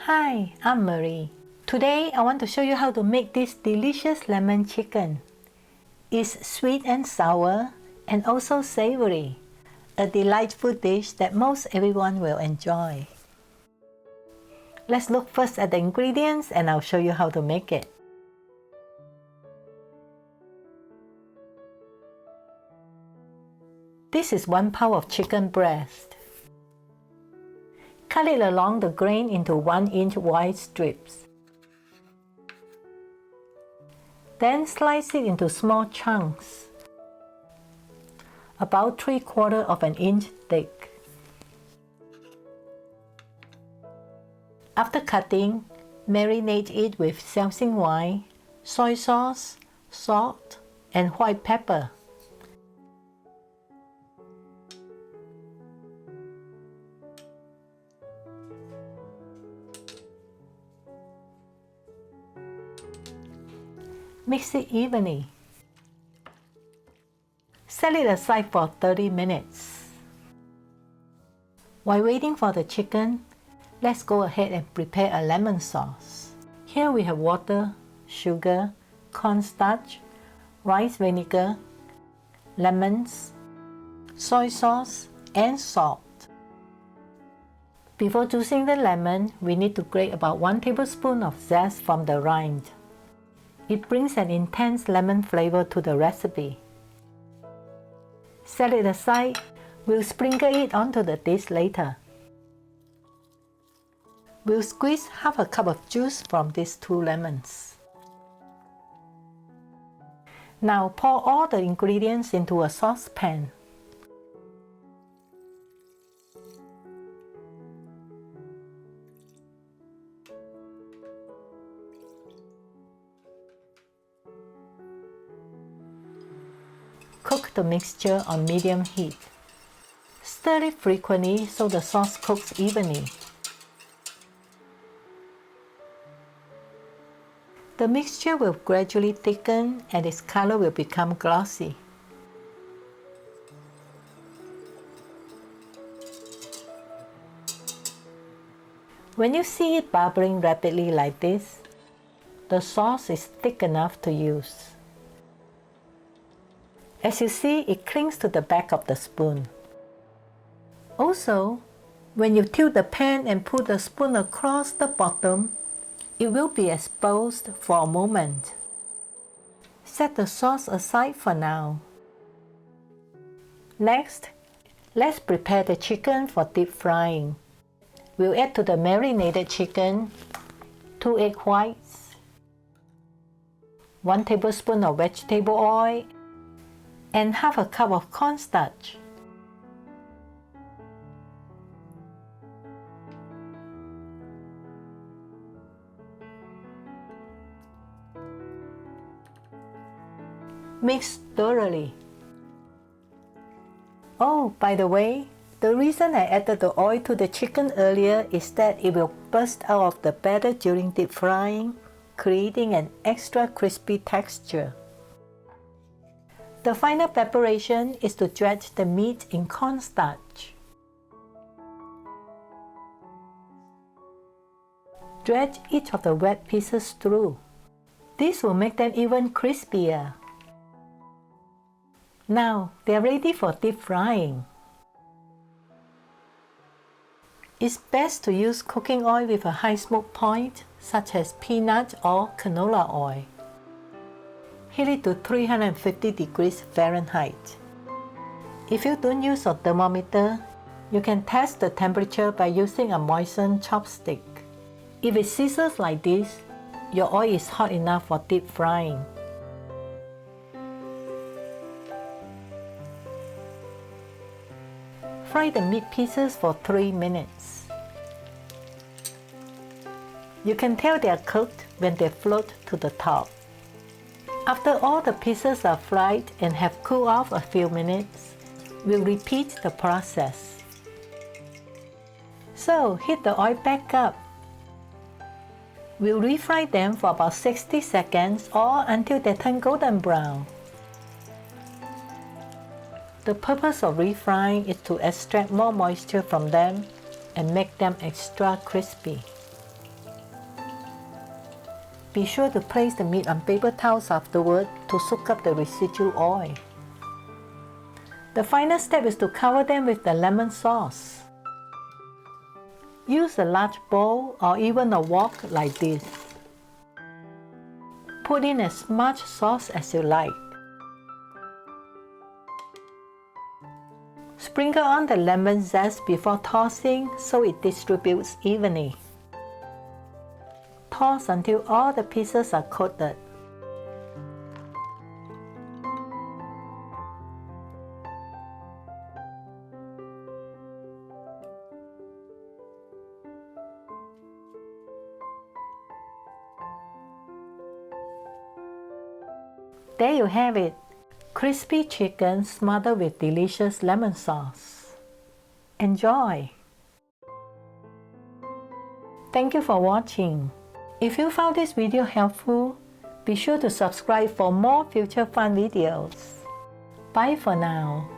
Hi, I'm Marie. Today I want to show you how to make this delicious lemon chicken. It's sweet and sour and also savory, a delightful dish that most everyone will enjoy. Let's look first at the ingredients and I'll show you how to make it. This is 1 pound of chicken breast. Cut it along the grain into 1-inch wide strips. Then slice it into small chunks, about 3/4 of an inch thick. After cutting, marinate it with Shaoxing wine, soy sauce, salt, and white pepper. Mix it evenly. Set it aside for 30 minutes. While waiting for the chicken, let's go ahead and prepare a lemon sauce. Here we have water, sugar, cornstarch, rice vinegar, lemons, soy sauce, and salt. Before juicing the lemon, we need to grate about 1 tablespoon of zest from the rind. It brings an intense lemon flavor to the recipe. Set it aside. We'll sprinkle it onto the dish later. We'll squeeze half a cup of juice from these 2 lemons. Now pour all the ingredients into a saucepan. Cook the mixture on medium heat. Stir it frequently so the sauce cooks evenly. The mixture will gradually thicken and its color will become glossy. When you see it bubbling rapidly like this, the sauce is thick enough to use. As you see, it clings to the back of the spoon. Also, when you tilt the pan and put the spoon across the bottom, it will be exposed for a moment. Set the sauce aside for now. Next, let's prepare the chicken for deep frying. We'll add to the marinated chicken 2 egg whites, 1 tablespoon of vegetable oil, and half a cup of cornstarch. Mix thoroughly. Oh, by the way, the reason I added the oil to the chicken earlier is that it will burst out of the batter during deep frying, creating an extra crispy texture. The final preparation is to dredge the meat in cornstarch. Dredge each of the wet pieces through. This will make them even crispier. Now they are ready for deep frying. It's best to use cooking oil with a high smoke point, such as peanut or canola oil. Heat it to 350 degrees Fahrenheit. If you don't use a thermometer, you can test the temperature by using a moistened chopstick. If it sizzles like this, your oil is hot enough for deep frying. Fry the meat pieces for 3 minutes. You can tell they are cooked when they float to the top. After all the pieces are fried and have cooled off a few minutes, we'll repeat the process. So heat the oil back up. We'll refry them for about 60 seconds or until they turn golden brown. The purpose of refrying is to extract more moisture from them and make them extra crispy. Be sure to place the meat on paper towels afterward to soak up the residual oil. The final step is to cover them with the lemon sauce. Use a large bowl or even a wok like this. Put in as much sauce as you like. Sprinkle on the lemon zest before tossing so it distributes evenly. Toss until all the pieces are coated. There you have it, crispy chicken smothered with delicious lemon sauce. Enjoy! Thank you for watching. If you found this video helpful, be sure to subscribe for more future fun videos. Bye for now.